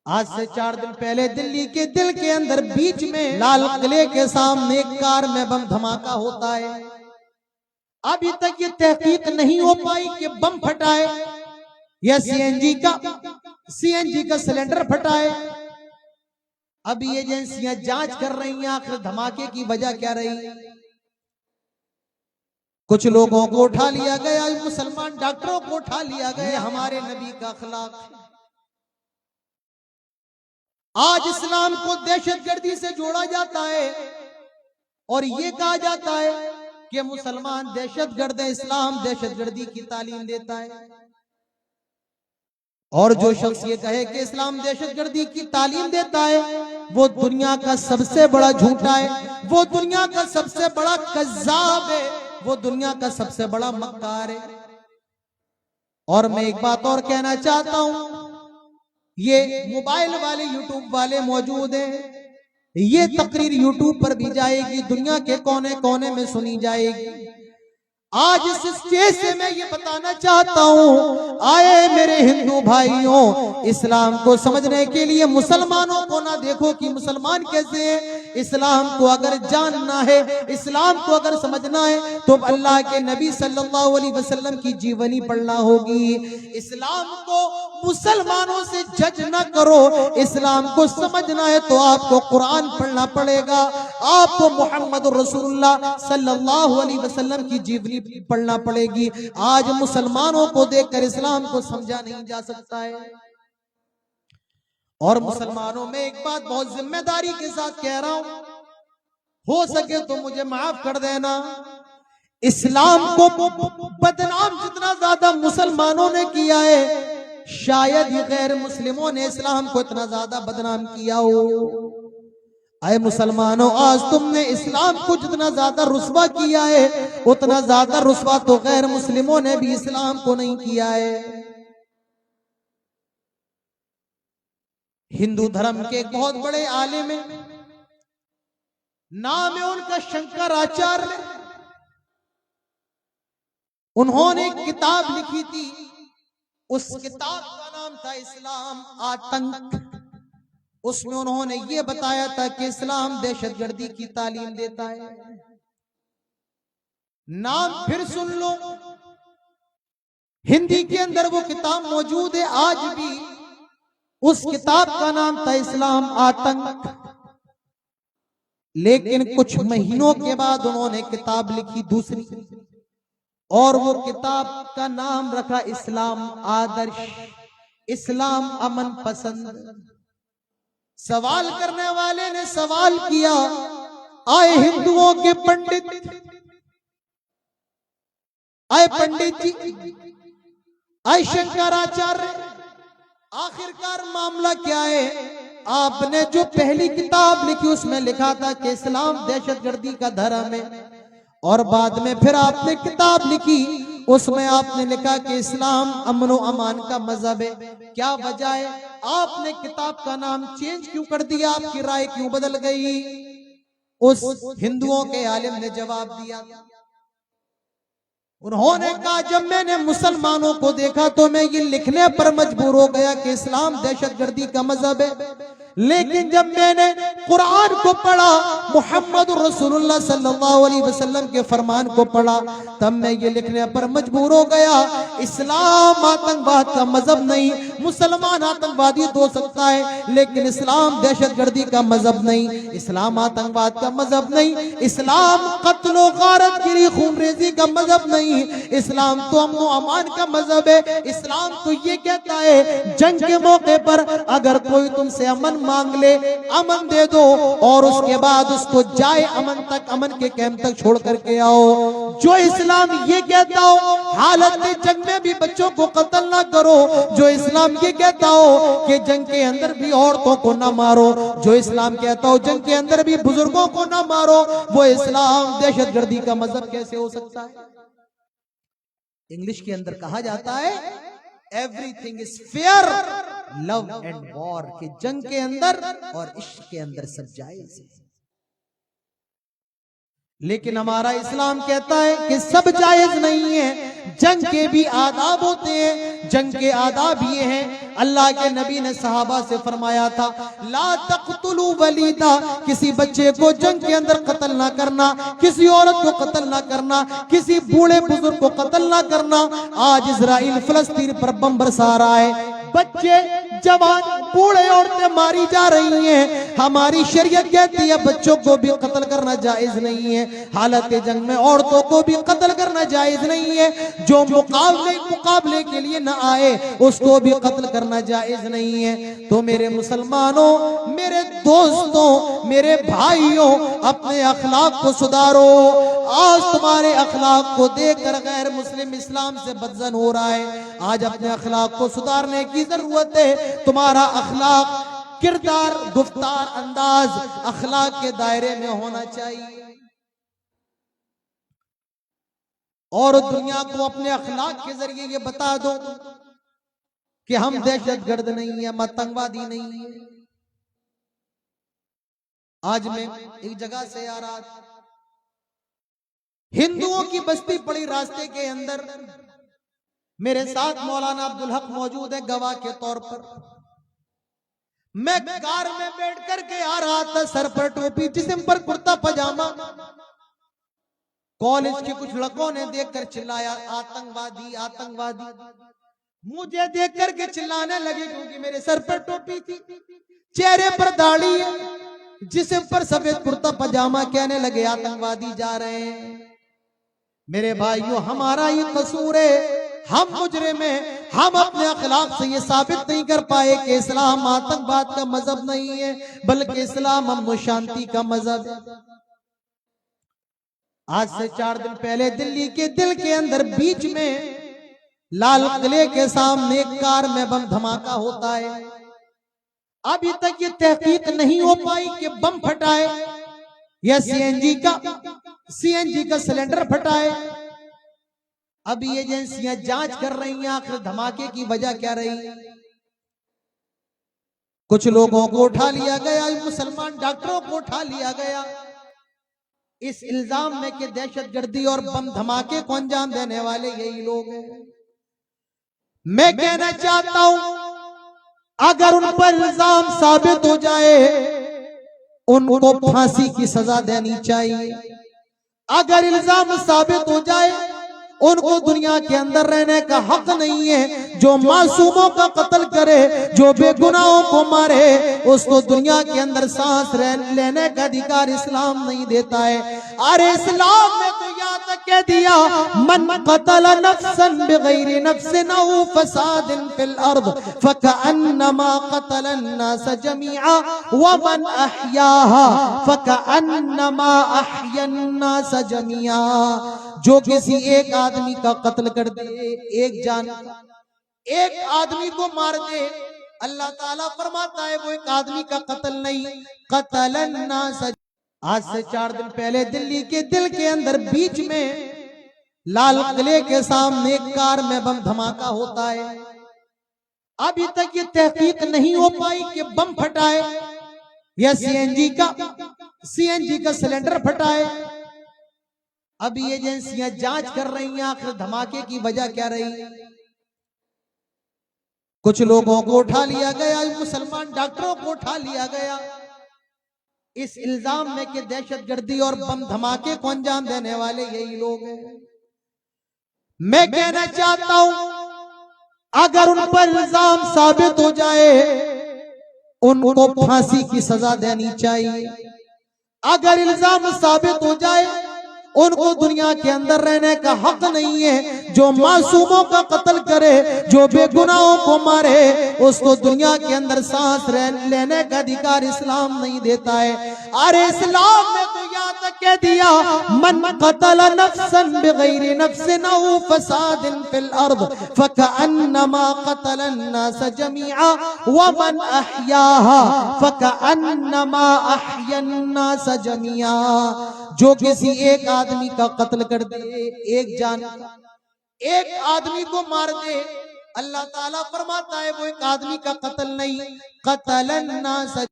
आज से 4 दिन पहले दिल्ली के दिल के अंदर बीच में लाल किले के सामने एक कार में बम धमाका होता है। अभी तक ये तहकीक नहीं हो पाई कि बम फटा है या सीएनजी का सिलेंडर फटा है। अभी एजेंसियां जांच कर रही हैं आखिर धमाके की वजह क्या रही। कुछ लोगों को उठा लिया गया, मुसलमान डॉक्टरों को उठा लिया गया। हमारे नबी का अखलाक। आज इस्लाम को दहशतगर्दी से जोड़ा जाता है और ये कहा जाता है कि मुसलमान दहशतगर्द है, इस्लाम दहशतगर्दी की तालीम देता है। और जो शख्स ये कहे कि इस्लाम दहशतगर्दी की तालीम देता है वो दुनिया का सबसे बड़ा झूठा है, वो दुनिया का सबसे बड़ा कज़्ज़ाब है, वो दुनिया का सबसे बड़ा मक्कार है। और मैं एक बात और कहना चाहता हूं, ये मोबाइल वाले यूट्यूब वाले मौजूद हैं, ये तकरीर यूट्यूब पर भी जाएगी, दुनिया के कोने कोने में सुनी जाएगी। आज इस स्टेज से मैं ये बताना चाहता हूँ, आए मेरे हिंदू भाइयों, इस्लाम को समझने के लिए मुसलमानों को ना देखो कि मुसलमान कैसे है। इस्लाम को अगर जानना है, इस्लाम को अगर समझना है तो अल्लाह के नबी सल्लल्लाहु अलैहि वसल्लम की जीवनी पढ़ना होगी। इस्लाम को मुसलमानों से जज ना करो, इस्लाम को समझना है तो आपको कुरान पढ़ना पड़ेगा, आपको मोहम्मद रसूलुल्लाह सल्लल्लाहु अलैहि वसल्लम की जीवनी पढ़ना पड़ेगी। आज मुसलमानों को देखकर इस्लाम को समझा नहीं जा सकता है। और मुसलमानों में एक बात बहुत जिम्मेदारी के साथ कह रहा हूं, हो सके तो मुझे माफ कर देना, इस्लाम को बदनाम जितना ज्यादा मुसलमानों ने किया है, शायद ही गैर मुस्लिमों ने इस्लाम को इतना ज्यादा बदनाम किया हो। आए मुसलमानों, आज तुमने इस्लाम को जितना ज्यादा रुस्वा किया है उतना ज्यादा रुस्वा तो गैर मुस्लिमों ने भी इस्लाम को नहीं किया है। हिंदू धर्म के एक बहुत बड़े आलिम है, नाम है उनका शंकराचार्य। उन्होंने एक किताब लिखी थी, उस किताब का नाम था इस्लाम आतंक। उसमें उन्होंने ये बताया था कि इस्लाम दहशतगर्दी की तालीम देता है। नाम फिर सुन लो, हिंदी के अंदर वो किताब मौजूद है आज भी। उस किताब का नाम था इस्लाम आतंक। लेकिन कुछ महीनों के बाद उन्होंने किताब लिखी दूसरी, और वो किताब का नाम रखा इस्लाम आदर्श, इस्लाम अमन पसंद। सवाल करने वाले ने सवाल किया, आए हिंदुओं के पंडित, आए पंडित जी, आए शंकराचार्य, आखिरकार मामला क्या है? आपने जो पहली किताब लिखी उसमें लिखा था कि इस्लाम दहशतगर्दी का धर्म है, और बाद में फिर आपने किताब लिखी उसमें आपने लिखा कि इस्लाम अमन व अमान का मजहब है। क्या वजह है? आपने किताब का नाम चेंज क्यों कर दिया? आपकी राय क्यों बदल गई? उस हिंदुओं के आलिम ने जवाब दिया, उन्होंने कहा, जब मैंने मुसलमानों को देखा तो मैं ये लिखने पर मजबूर हो गया कि इस्लाम दहशतगर्दी का मजहब है, लेकिन जब मैंने कुरान को पढ़ा, मोहम्मद रसूलुल्लाह सल्लल्लाहु अलैहि वसल्लम के फरमान को पढ़ा, तब मैं ये लिखने पर मजबूर हो गया, इस्लाम आतंकवाद का मजहब नहीं। मुसलमान आतंकवादी तो हो सकता है लेकिन इस्लाम दहशतगर्दी का मजहब नहीं, इस्लाम आतंकवाद का मजहब नहीं, इस्लाम कत्लो गारत गिरी खूनरेजी का मजहब नहीं, इस्लाम तो अमन व अमान का मजहब है। इस्लाम तो ये कहता है जंग के मौके पर अगर कोई तुमसे अमन मांग ले, अमन दे दो, और उसके बाद उसको जाए अमन तक, अमन के कैंप तक छोड़ करके आओ। जो इस्लाम ये कहता हो हालत जंग में भी बच्चों को कत्ल ना करो, जो इस्लाम ये कहता हो कि जंग के अंदर भी औरतों को ना मारो, जो इस्लाम कहता हो जंग के अंदर भी बुजुर्गों को ना मारो, वो इस्लाम दहशतगर्दी का मजहब कैसे हो सकता है? इंग्लिश के अंदर कहा जाता है everything is fair, love and war, के जंग के अंदर और इश्क के अंदर सब जायज है। लेकिन हमारा इस्लाम कहता है कि सब जायज नहीं है। जंग के भी आदाब होते हैं। जंग के आदाब ये हैं, अल्लाह के नबी ने सहाबा से फरमाया था, ला तक़तुलू वलीदा, किसी बच्चे को जंग के अंदर कत्ल ना करना, किसी औरत को कत्ल ना करना, किसी बूढ़े बुजुर्ग को कत्ल ना करना। आज इजराइल फिलिस्तीन पर बम बरसा रहा है, बच्चे जवान बूढ़े औरतें मारी जा रही हैं। हमारी शरीयत कहती है बच्चों को भी कत्ल करना जायज नहीं है। हालत जंग में औरतों को भी कत्ल करना जायज नहीं है। जो मुकाबले के लिए न आए उसको भी कत्ल करना जायज नहीं है। तो मेरे मुसलमानों, मेरे दोस्तों, मेरे भाइयों, अपने अखलाक को सुधारो। आज तुम्हारे अखलाक को देखकर गैर मुस्लिम इस्लाम से बदजन हो रहा है। आज अपने अखलाक को सुधारने की जरूरत है। तुम्हारा अखलाक, किरदार, गुफ्तार, अंदाज अखलाक के दायरे में होना चाहिए। और दुनिया को अपने अखलाक के जरिए ये बता दो कि हम दहशतगर्द नहीं है, आतंकवादी नहीं है। आज मैं एक जगह से आ रहा था, हिंदुओं की बस्ती पड़ी रास्ते के अंदर। मेरे साथ मौलाना अब्दुल हक मौजूद है गवाह के तौर पर। मैं कार में बैठ करके आ रहा था, सर पर टोपी, जिस्म पर कुर्ता पजामा। कॉलेज के कुछ लड़कों ने देखकर चिल्लाया, आतंकवादी आतंकवादी। मुझे देख करके चिल्लाने लगे क्योंकि मेरे सर पर टोपी थी, चेहरे पर दाढ़ी है, जिस्म पर सफेद कुर्ता पजामा। कहने लगे आतंकवादी जा रहे हैं। मेरे भाइयों, हमारा ये कसूर है, हम मुजरिम हैं। हम अपने अखलाक से ये साबित नहीं कर पाए कि इस्लाम आतंकवाद का मजहब नहीं है, बल्कि इस्लाम अमन शांति का मजहब है। आज से 4 दिन पहले दिल्ली के दिल के अंदर बीच में लाल किले के सामने एक कार में बम धमाका होता है। अभी तक ये तहकीक नहीं हो पाई कि बम फटा है या सीएनजी का सिलेंडर फटा है। अभी एजेंसियां जांच कर रही हैं आखिर धमाके की वजह क्या रही। कुछ लोगों को उठा लिया गया, मुसलमान डॉक्टरों को उठा लिया गया इस इल्जाम में कि दहशतगर्दी और बम धमाके को अंजाम देने वाले यही लोग हैं। मैं कहना चाहता हूं, अगर उन पर इल्जाम साबित हो जाए, उनको फांसी की सजा देनी चाहिए। अगर इल्जाम साबित हो जाए, उनको दुनिया के अंदर रहने का हक नहीं है। जो मासूमों का कत्ल करे, जो बेगुनाहों को मारे, उसको दुनिया के अंदर सांस लेने का अधिकार इस्लाम नहीं देता है। अरे इस्लाम ने तो यहाँ तक कह दिया, मन कतल नफ्सन बिगैरि नफ्सिन औ फसादिन फिल अर्द फकअन्नमा कतल अन्नास जमीआ व मन अहयाहा फकअन्नमा अहया अन्नास जमीआ। जो किसी एक आदमी का कत्ल कर दे, एक आदमी को मार दे, अल्लाह ताला फरमाता है वो एक आदमी का कत्ल नहीं, कतलन नास। आज से 4 दिन पहले दिल्ली के दिल के अंदर बीच में लाल किले के सामने एक कार में बम धमाका होता है। अभी तक ये तहकीक नहीं हो पाई कि बम फटा है या सीएनजी का सिलेंडर फटा है। अभी एजेंसियां जांच कर रही हैं आखिर धमाके की वजह क्या रही। कुछ लोगों को उठा लिया गया, मुसलमान डॉक्टरों को उठा लिया गया इस इल्जाम में कि दहशतगर्दी और बम धमाके को अंजाम देने वाले यही लोग हैं। मैं कहना चाहता हूं, अगर उन पर इल्जाम साबित हो जाए, उनको फांसी की सजा देनी चाहिए। अगर इल्जाम साबित हो जाए, उनको दुनिया के अंदर रहने का हक नहीं है। जो मासूमों का कत्ल करे, जो बेगुनाहों को मारे, उसको दुनिया के अंदर सांस लेने का अधिकार इस्लाम नहीं देता है। अरे इस्लाम ने तो यहाँ तक कह दिया, मन कतल नफ्सन बिगैरि नफ्सिन औ फसादिन फिल अर्द फकअन्नमा कतल अन्नास जमीआ व मन अहयाहा फकअन्नमा अहया अन्नास जमीआ। जो किसी एक आदमी का कत्ल कर दे, एक आदमी को मार दे, अल्लाह ताला फरमाता है वो एक आदमी का कत्ल नहीं, कतलन नास।